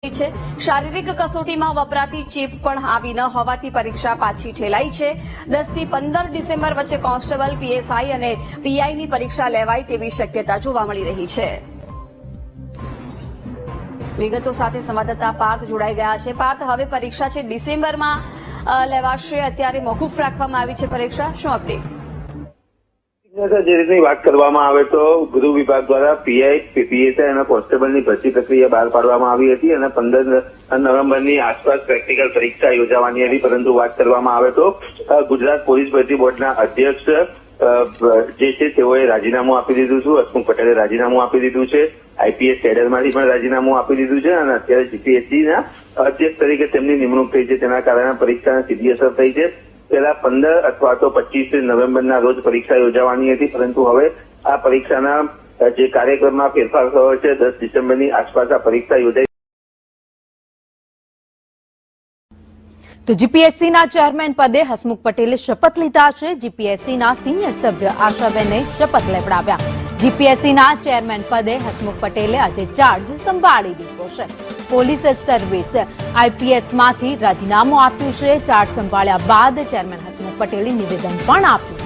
છે। શારીરિક કસોટીમાં વપરાતી ચીપ પણ આવી ન હોવાથી પરીક્ષા પાછી ઠેલાઈ છે। 10 થી 15 ડિસેમ્બર વચ્ચે કોન્સ્ટેબલ, પીએસઆઈ અને પીઆઈની પરીક્ષા લેવાય તેવી શક્યતા જોવા મળી રહી છે। વિગતો સાથે સંવાદદાતા પાર્થ જોડાઈ ગયા છે। પાર્થ, હવે પરીક્ષા છે ડિસેમ્બરમાં લેવાશે, અત્યારે મોકૂફ રાખવામાં આવી છે પરીક્ષા, શું અપડેટ? જે રીતની વાત કરવામાં આવે તો ગૃહ વિભાગ દ્વારા પીઆઈ, પીએસઆઈ અને કોન્સ્ટેબલની ભરતી પ્રક્રિયા બહાર પાડવામાં આવી હતી અને 15 નવેમ્બરની આસપાસ પ્રેક્ટિકલ પરીક્ષા યોજાવાની હતી, પરંતુ વાત કરવામાં આવે તો ગુજરાત પોલીસ ભરતી બોર્ડના અધ્યક્ષ જે છે તેઓએ રાજીનામું આપી દીધું છે। હસમુખ પટેલે રાજીનામું આપી દીધું છે, આઈપીએસ કેડરમાંથી પણ રાજીનામું આપી દીધું છે અને અત્યારે જીપીએસસીના અધ્યક્ષ તરીકે તેમની નિમણૂક થઈ છે, તેના કારણે પરીક્ષાને સીધી અસર થઈ છે। પહેલા 15 અથવા તો 25 નવેમ્બરના રોજ પરીક્ષા યોજાવાની હતી, પરંતુ હવે આ પરીક્ષાના જે કાર્યક્રમમાં ફેરફાર થયો છે। 10 ડિસેમ્બરની આસપાસ આ પરીક્ષા યોજાઈ। તો જીપીએસસીના ચેરમેન પદે હસમુખ પટેલે શપથ લીધા છે। જીપીએસસીના સિનિયર સભ્ય આશાબેને શપથ લેવડાવ્યા। જીપીએસસીના ચેરમેન પદે હસમુખ પટેલે આજે ચાર્જ સંભાળી લીધો છે। પોલીસ સર્વિસ આઈપીએસમાંથી રાજીનામું આપ્યું છે। ચાર્જ સંભાળ્યા બાદ ચેરમેન હસમુખ પટેલે નિવેદન પણ આપ્યું।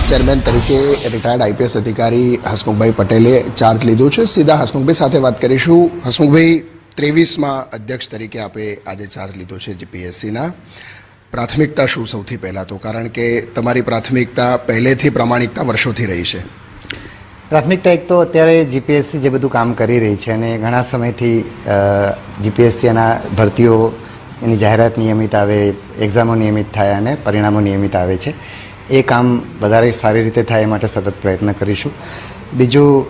ચેરમેન તરીકે રિટાયર્ડ આઈપીએસ અધિકારી હસમુખભાઈ પટેલે ચાર્જ લીધો છે। સીધા હસમુખભાઈ સાથે વાત કરીશું। હસમુખભાઈ, 23માં અધ્યક્ષ તરીકે આપે આજે ચાર્જ લીધો છે જીપીએસસીના। પ્રાથમિકતા શું સૌથી પહેલાં તો, કારણ કે તમારી પ્રાથમિકતા પહેલેથી પ્રામાણિકતા વર્ષોથી રહી છે? પ્રાથમિકતા એક તો અત્યારે જીપીએસસી જે બધું કામ કરી રહી છે અને ઘણા સમયથી જીપીએસસીના ભરતીઓ એની જાહેરાત નિયમિત આવે, એક્ઝામો નિયમિત થાય અને પરિણામો નિયમિત આવે છે। એ કામ વધારે સારી રીતે થાય એ માટે સતત પ્રયત્ન કરીશું। બીજું,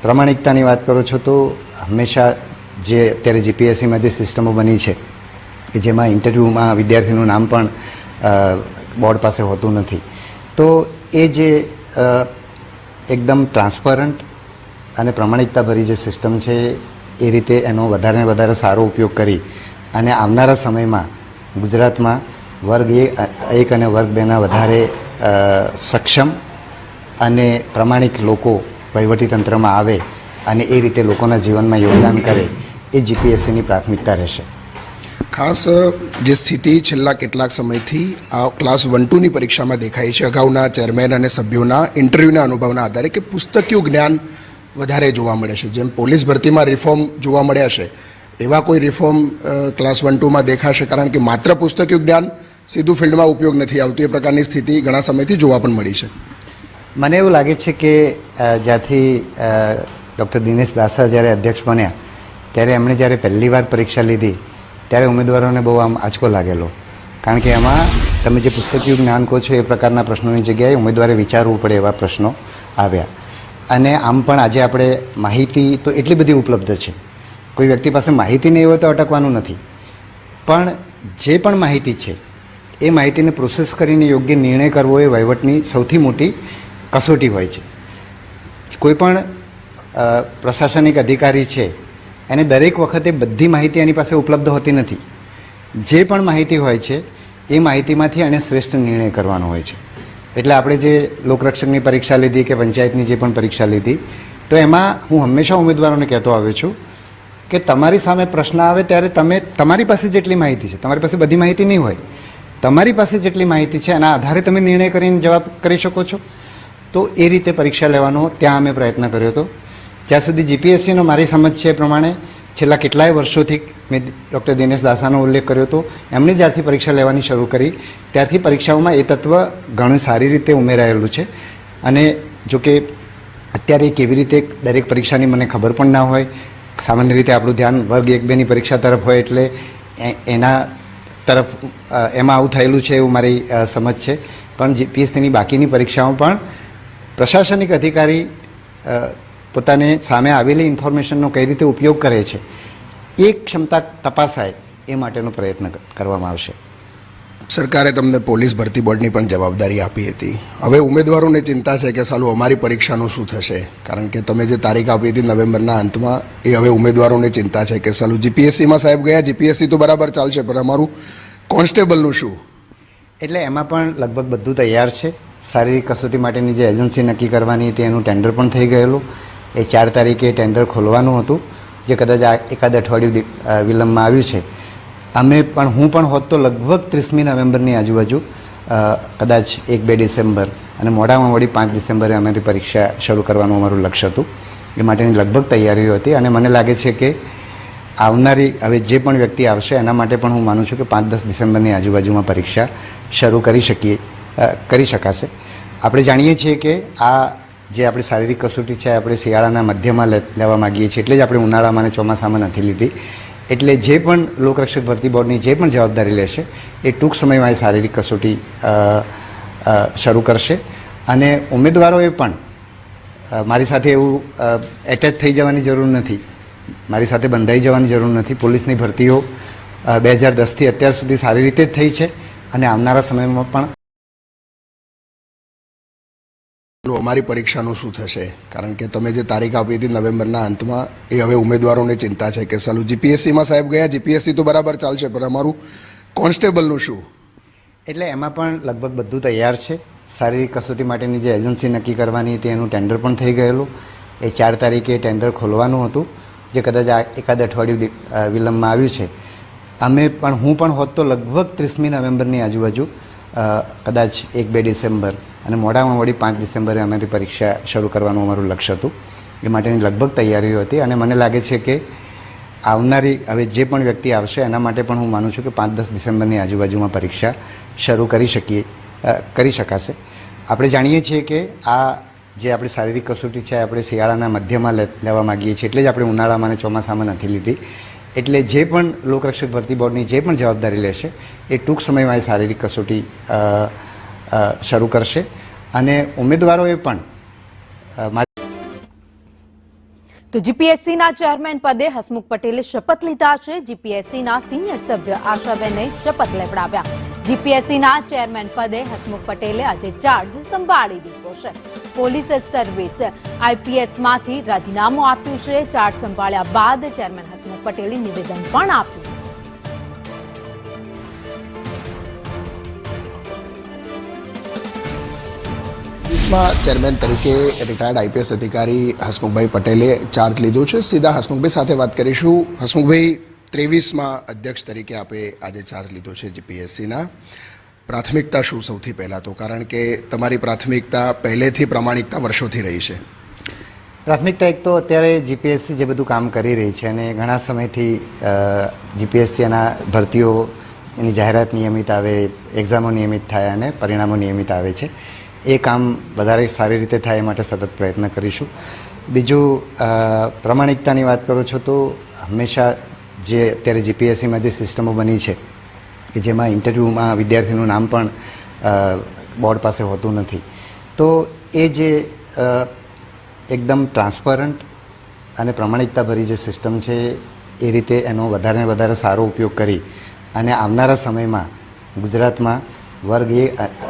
પ્રામાણિકતાની વાત કરો છો તો હંમેશા જે અત્યારે જીપીએસસીમાં જે સિસ્ટમો બની છે કે જેમાં ઇન્ટરવ્યૂમાં વિદ્યાર્થીનું નામ પણ બોર્ડ પાસે હોતું નથી, તો એ જે એકદમ ટ્રાન્સપરન્ટ અને પ્રામાણિકતાભરી જે સિસ્ટમ છે એ રીતે એનો વધારે ને વધારે સારો ઉપયોગ કરી અને આવનારા સમયમાં ગુજરાતમાં વર્ગ 1 અને વર્ગ 2ના વધારે સક્ષમ અને પ્રામાણિક લોકો વહીવટીતંત્રમાં આવે અને એ રીતે લોકોના જીવનમાં યોગદાન કરે, એ જીપીએસસીની પ્રાથમિકતા રહેશે। ખાસ જે સ્થિતિ છેલ્લા કેટલાક સમયથી આ ક્લાસ 1-2ની પરીક્ષામાં દેખાય છે, અગાઉના ચેરમેન અને સભ્યોના ઇન્ટરવ્યૂના અનુભવના આધારે, કે પુસ્તકીય જ્ઞાન વધારે જોવા મળે છે। જેમ પોલીસ ભરતીમાં રિફોર્મ જોવા મળ્યા છે, એવા કોઈ રિફોર્મ ક્લાસ 1-2માં દેખાશે? કારણ કે માત્ર પુસ્તકીય જ્ઞાન સીધું ફિલ્ડમાં ઉપયોગ નથી આવતું, એ પ્રકારની સ્થિતિ ઘણા સમયથી જોવા પણ મળી છે। મને એવું લાગે છે કે જ્યાંથી ડૉક્ટર દિનેશ દાસા જ્યારે અધ્યક્ષ બન્યા ત્યારે એમણે જ્યારે પહેલી વાર પરીક્ષા લીધી ત્યારે ઉમેદવારોને બહુ આમ આંચકો લાગેલો, કારણ કે એમાં તમે જે પુસ્તકીય જ્ઞાન કહો છો એ પ્રકારના પ્રશ્નોની જગ્યાએ ઉમેદવારે વિચારવું પડે એવા પ્રશ્નો આવ્યા। અને આમ પણ આજે આપણે માહિતી તો એટલી બધી ઉપલબ્ધ છે, કોઈ વ્યક્તિ પાસે માહિતી નહીં હોય તો અટકવાનું નથી, પણ જે પણ માહિતી છે એ માહિતીને પ્રોસેસ કરીને યોગ્ય નિર્ણય કરવો એ વહીવટની સૌથી મોટી કસોટી હોય છે। કોઈ પણ પ્રશાસનિક અધિકારી છે એને દરેક વખતે બધી માહિતી એની પાસે ઉપલબ્ધ હોતી નથી। જે પણ માહિતી હોય છે એ માહિતીમાંથી એને શ્રેષ્ઠ નિર્ણય કરવાનો હોય છે। એટલે આપણે જે લોકરક્ષકની પરીક્ષા લીધી કે પંચાયતની જે પણ પરીક્ષા લીધી, તો એમાં હું હંમેશા ઉમેદવારોને કહેતો આવ્યો છું કે તમારી સામે પ્રશ્ન આવે ત્યારે તમારી પાસે જેટલી માહિતી છે, તમારી પાસે બધી માહિતી નહીં હોય, તમારી પાસે જેટલી માહિતી છે એના આધારે તમે નિર્ણય કરીને જવાબ કરી શકો છો। તો એ રીતે પરીક્ષા લેવાનો ત્યાં અમે પ્રયત્ન કર્યો હતો। જ્યાં સુધી જીપીએસસીનો મારી સમજ છે એ પ્રમાણે છેલ્લા કેટલાય વર્ષોથી મેં ડૉક્ટર દિનેશ દાસાનો ઉલ્લેખ કર્યો હતો, એમણે જ્યારથી પરીક્ષા લેવાની શરૂ કરી ત્યારથી પરીક્ષાઓમાં એ તત્વ ઘણું સારી રીતે ઉમેરાયેલું છે। અને જો કે અત્યારે કેવી રીતે દરેક પરીક્ષાની મને ખબર પણ ના હોય, સામાન્ય રીતે આપણું ધ્યાન વર્ગ 1-2ની પરીક્ષા તરફ હોય એટલે એના તરફ એમાં આવું થયેલું છે એવું મારી સમજ છે। પણ જીપીએસસીની બાકીની પરીક્ષાઓ પણ પ્રશાસનિક અધિકારી પોતાને સામે આવેલી ઇન્ફોર્મેશનનો કઈ રીતે ઉપયોગ કરે છે એ ક્ષમતા તપાસાય એ માટેનો પ્રયત્ન કરવામાં આવશે। સરકારે તમને પોલીસ ભરતી બોર્ડની પણ જવાબદારી આપી હતી। હવે ઉમેદવારોને ચિંતા છે કે સાલું અમારી પરીક્ષાનું શું થશે, કારણ કે તમે જે તારીખ આપી હતી નવેમ્બરના અંતમાં, એ હવે ઉમેદવારોને ચિંતા છે કે સાલું જીપીએસસીમાં સાહેબ ગયા, જીપીએસસી તો બરાબર ચાલશે પણ અમારું કોન્સ્ટેબલનું શું? એટલે એમાં પણ લગભગ બધું તૈયાર છે। શારીરિક કસોટી માટેની જે એજન્સી નક્કી કરવાની હતી એનું ટેન્ડર પણ થઈ ગયેલું. એ 4 તારીખે ટેન્ડર ખોલવાનું હતું, જે કદાચ આ એકાદ અઠવાડિયું વિલંબમાં આવ્યું છે. હું પણ હોત તો લગભગ 30મી નવેમ્બરની આજુબાજુ, કદાચ 1-2 ડિસેમ્બર અને મોડામાં વળી 5 ડિસેમ્બરે અમારી પરીક્ષા શરૂ કરવાનું અમારું લક્ષ્ય હતું. એ માટેની લગભગ તૈયારીઓ હતી અને મને લાગે છે કે આવનારી હવે જે પણ વ્યક્તિ આવશે એના માટે પણ હું માનું છું કે 5-10 ડિસેમ્બરની આજુબાજુમાં પરીક્ષા શરૂ કરી શકાશે. આપણે જાણીએ છીએ કે આ જે આપણી શારીરિક કસોટી છે આપણે શિયાળાના મધ્યમાં લેવા માગીએ છીએ, એટલે જ આપણે ઉનાળામાં અને ચોમાસામાં નથી લીધી. એટલે જે પણ લોકરક્ષક ભરતી બોર્ડની જે પણ જવાબદારી લેશે એ ટૂંક સમયમાં એ શારીરિક કસોટી શરૂ કરશે. અને ઉમેદવારોએ પણ મારી સાથે એવું એટેચ થઈ જવાની જરૂર નથી, મારી સાથે બંધાઈ જવાની જરૂર નથી. પોલીસની ભરતીઓ 2010થી અત્યાર સુધી સારી રીતે જ થઈ છે અને આવનારા સમયમાં પણ. અમારી પરીક્ષાનું શું થશે? કારણ કે તમે જે તારીખ આપી હતી નવેમ્બરના અંતમાં, એ હવે ઉમેદવારોને ચિંતા છે કે સાલું જીપીએસસીમાં સાહેબ ગયા, જીપીએસસી તો બરાબર ચાલશે પણ અમારું કોન્સ્ટેબલનું શું? એટલે એમાં પણ લગભગ બધું તૈયાર છે. શારીરિક કસોટી માટેની જે એજન્સી નક્કી કરવાની હતી એનું ટેન્ડર પણ થઈ ગયેલું. એ 4 તારીખે ટેન્ડર ખોલવાનું હતું, જે કદાચ આ એકાદ અઠવાડિયું વિલંબમાં આવ્યું છે. હું પણ હોત તો લગભગ 30મી નવેમ્બરની આજુબાજુ, કદાચ 1-2 ડિસેમ્બર અને મોડામાં વળી 5 ડિસેમ્બરે અમારી પરીક્ષા શરૂ કરવાનું અમારું લક્ષ્ય હતું. એ માટેની લગભગ તૈયારીઓ હતી અને મને લાગે છે કે આવનારી હવે જે પણ વ્યક્તિ આવશે એના માટે પણ હું માનું છું કે 5-10 ડિસેમ્બરની આજુબાજુમાં પરીક્ષા શરૂ કરી શકાશે. આપણે જાણીએ છીએ કે આ જે આપણી શારીરિક કસોટી છે આપણે શિયાળાના મધ્યમાં લેવા માગીએ છીએ, એટલે જ આપણે ઉનાળામાં અને ચોમાસામાં નથી લીધી. એટલે જે પણ લોકરક્ષક ભરતી બોર્ડની જે પણ જવાબદારી લેશે એ ટૂંક સમયમાં એ શારીરિક કસોટી શરૂ કરશે. અને ઉમેદવારોએ પણ તો જીપીએસસીના ચેરમેન પદે હસમુખ પટેલે શપથ લીધા છે. જીપીએસસીના સિનિયર સભ્ય આશાબેને શપથ લેવડાવ્યા. જીપીએસસીના ચેરમેન પદે હસમુખ પટેલે આજે ચાર્જ સંભાળી લીધો છે. પોલીસ સર્વિસ આઈપીએસમાંથી રાજીનામું આપ્યું છે. ચાર્જ સંભાળ્યા બાદ ચેરમેન હસમુખ પટેલે નિવેદન પણ આપ્યું. ચેરમેન તરીકે રિટાયર્ડ આઈપીએસ અધિકારી હસમુખભાઈ પટેલે ચાર્જ લીધો છે. સીધા હસમુખભાઈ સાથે વાત કરીશું. હસમુખભાઈ, 23માં અધ્યક્ષ તરીકે આપે આજે ચાર્જ લીધો છે જીપીએસસીના. પ્રાથમિકતા શું સૌથી પહેલાં તો? કારણ કે તમારી પ્રાથમિકતા પહેલેથી પ્રમાણિકતા વર્ષોથી રહી છે. પ્રાથમિકતા એક તો અત્યારે જીપીએસસી જે બધું કામ કરી રહી છે અને ઘણા સમયથી જીપીએસસીના ભરતીઓ એની જાહેરાત નિયમિત આવે, એક્ઝામો નિયમિત થાય અને પરિણામો નિયમિત આવે છે. એ કામ વધારે સારી રીતે થાય એ માટે સતત પ્રયત્ન કરીશું. બીજું, પ્રમાણિકતાની વાત કરો છો તો હંમેશા જે અત્યારે જીપીએસસીમાં જે સિસ્ટમો બની છે કે જેમાં ઇન્ટરવ્યૂમાં વિદ્યાર્થીનું નામ પણ બોર્ડ પાસે હોતું નથી, તો એ જે એકદમ ટ્રાન્સપરન્ટ અને પ્રમાણિકતાભરી જે સિસ્ટમ છે એ રીતે એનો વધારે ને વધારે સારો ઉપયોગ કરી અને આવનારા સમયમાં ગુજરાતમાં વર્ગ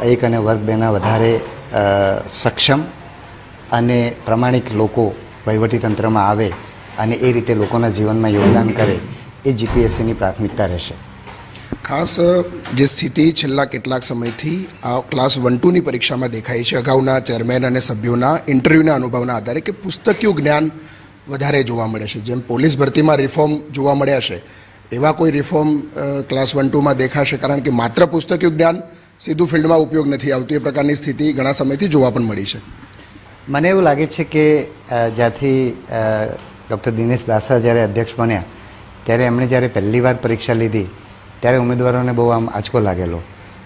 1 અને વર્ગ 2ના વધારે સક્ષમ અને પ્રમાણિક લોકો વહીવટીતંત્રમાં આવે અને એ રીતે લોકોના જીવનમાં યોગદાન કરે, એ જીપીએસસીની પ્રાથમિકતા રહેશે. ખાસ જે સ્થિતિ છેલ્લા કેટલાક સમયથી આ ક્લાસ 1-2ની પરીક્ષામાં દેખાઈ છે, અગાઉના ચેરમેન અને સભ્યોના ઇન્ટરવ્યૂના અનુભવના આધારે કે પુસ્તકીય જ્ઞાન વધારે જોવા મળે છે. જેમ પોલીસ ભરતીમાં રિફોર્મ જોવા મળ્યા છે, એવા કોઈ રિફોર્મ ક્લાસ 1-2માં દેખાશે? કારણ કે માત્ર પુસ્તકીય જ્ઞાન સીધું ફિલ્ડમાં ઉપયોગ નથી આવતું, એ પ્રકારની સ્થિતિ ઘણા સમયથી જોવા પણ મળી છે. મને એવું લાગે છે કે જ્યાંથી ડૉક્ટર દિનેશ દાસા જ્યારે અધ્યક્ષ બન્યા ત્યારે એમણે જ્યારે પહેલી વાર પરીક્ષા લીધી ત્યારે ઉમેદવારોને બહુ આમ આંચકો લાગેલો.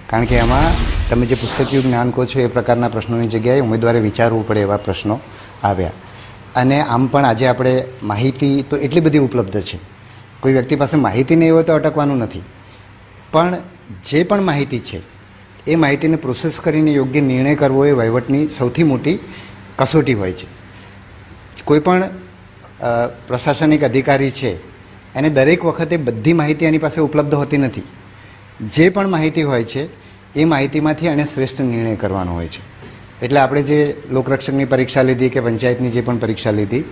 કારણ કે એમાં તમે જે પુસ્તકીય જ્ઞાન કહો છો એ પ્રકારના પ્રશ્નોની જગ્યાએ ઉમેદવારે વિચારવું પડે એવા પ્રશ્નો આવ્યા. અને આમ પણ આજે આપણે માહિતી તો એટલી બધી ઉપલબ્ધ છે, કોઈ વ્યક્તિ પાસે માહિતી નહીં હોય તો અટકવાનું નથી, પણ જે પણ માહિતી છે એ માહિતીને પ્રોસેસ કરીને યોગ્ય નિર્ણય કરવો એ વહીવટની સૌથી મોટી કસોટી હોય છે. કોઈ પણ પ્રશાસનિક અધિકારી છે એને દરેક વખતે બધી માહિતી એની પાસે ઉપલબ્ધ હોતી નથી. જે પણ માહિતી હોય છે એ માહિતીમાંથી એણે શ્રેષ્ઠ નિર્ણય કરવાનો હોય છે. એટલે આપણે જે લોકરક્ષકની પરીક્ષા લીધી કે પંચાયતની જે પણ પરીક્ષા લીધી,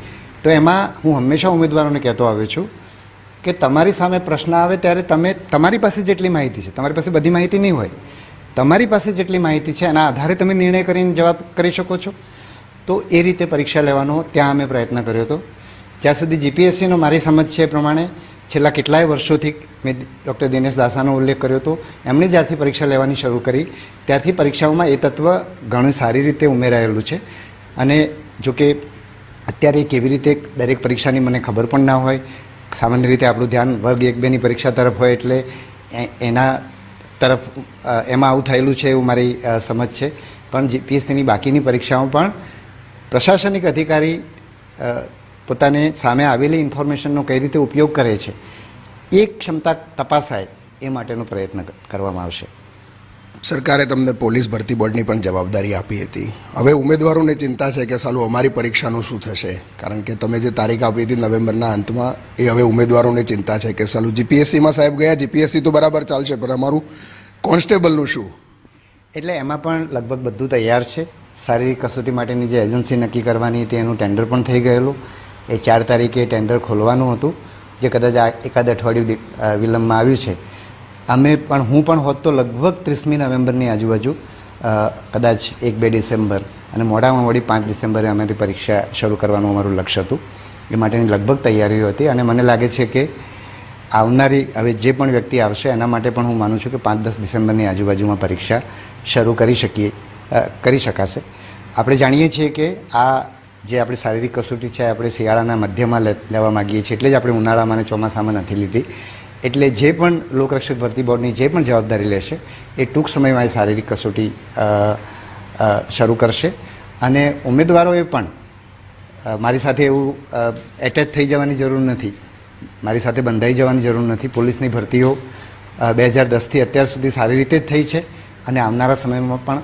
તો એમાં હું હંમેશા ઉમેદવારોને કહેતો આવ્યો છું કે તમારી સામે પ્રશ્ન આવે ત્યારે તમે તમારી પાસે જેટલી માહિતી છે, તમારી પાસે બધી માહિતી નહીં હોય, તમારી પાસે જેટલી માહિતી છે એના આધારે તમે નિર્ણય કરીને જવાબ કરી શકો છો. તો એ રીતે પરીક્ષા લેવાનો ત્યાં અમે પ્રયત્ન કર્યો હતો. જ્યાં સુધી જીપીએસસીનો મારી સમજ છે એ પ્રમાણે છેલ્લા કેટલાય વર્ષોથી મેં ડૉક્ટર દિનેશ દાસાનો ઉલ્લેખ કર્યો હતો, એમણે જ્યારથી પરીક્ષા લેવાની શરૂ કરી ત્યારથી પરીક્ષાઓમાં એ તત્વ ઘણું સારી રીતે ઉમેરાયેલું છે. અને જો કે અત્યારે કેવી રીતે દરેક પરીક્ષાની મને ખબર પણ ના હોય. સામાન્ય રીતે આપણું ધ્યાન વર્ગ 1-2ની પરીક્ષા તરફ હોય એટલે એના તરફ એમાં આવું થયેલું છે એવું મારી સમજ છે. પણ જીપીએસસીની બાકીની પરીક્ષાઓ પણ પ્રશાસનિક અધિકારી પોતાને સામે આવેલી ઇન્ફોર્મેશનનો કઈ રીતે ઉપયોગ કરે છે એ ક્ષમતા તપાસાય એ માટેનો પ્રયત્ન કરવામાં આવશે. સરકારે તમને પોલીસ ભરતી બોર્ડની પણ જવાબદારી આપી હતી. હવે ઉમેદવારોને ચિંતા છે કે સાલું અમારી પરીક્ષાનું શું થશે, કારણ કે તમે જે તારીખ આપી હતી નવેમ્બરના અંતમાં, એ હવે ઉમેદવારોને ચિંતા છે કે સાલું જીપીએસસીમાં સાહેબ ગયા, જીપીએસસી તો બરાબર ચાલશે પણ અમારું કોન્સ્ટેબલનું શું? એટલે એમાં પણ લગભગ બધું તૈયાર છે. શારીરિક કસોટી માટેની જે એજન્સી નક્કી કરવાની હતી એનું ટેન્ડર પણ થઈ ગયેલું. એ 4 તારીખે ટેન્ડર ખોલવાનું હતું, જે કદાચ એકાદ અઠવાડિયું વિલંબમાં આવ્યું છે. હું પણ હોત તો લગભગ 30મી નવેમ્બરની આજુબાજુ, કદાચ 1-2 ડિસેમ્બર અને મોડામાં મોડી 5 ડિસેમ્બરે અમારી પરીક્ષા શરૂ કરવાનું અમારું લક્ષ્ય હતું. એ માટેની લગભગ તૈયારીઓ હતી અને મને લાગે છે કે આવનારી હવે જે પણ વ્યક્તિ આવશે એના માટે પણ હું માનું છું કે 5-10 ડિસેમ્બરની આજુબાજુમાં પરીક્ષા શરૂ કરી શકાશે. આપણે જાણીએ છીએ કે આ જે આપણી શારીરિક કસોટી છે આપણે શિયાળાના મધ્યમાં લેવા માગીએ છીએ, એટલે જ આપણે ઉનાળામાં અને ચોમાસામાં નથી લીધી. એટલે જે પણ લોકરક્ષક ભરતી બોર્ડની જે પણ જવાબદારી લેશે એ ટૂંક સમયમાં એ શારીરિક કસોટી શરૂ કરશે. અને ઉમેદવારોએ પણ મારી સાથે એવું એટેચ થઈ જવાની જરૂર નથી, મારી સાથે બંધાઈ જવાની જરૂર નથી. પોલીસની ભરતીઓ 2010થી અત્યાર સુધી સારી રીતે જ થઈ છે અને આવનારા સમયમાં પણ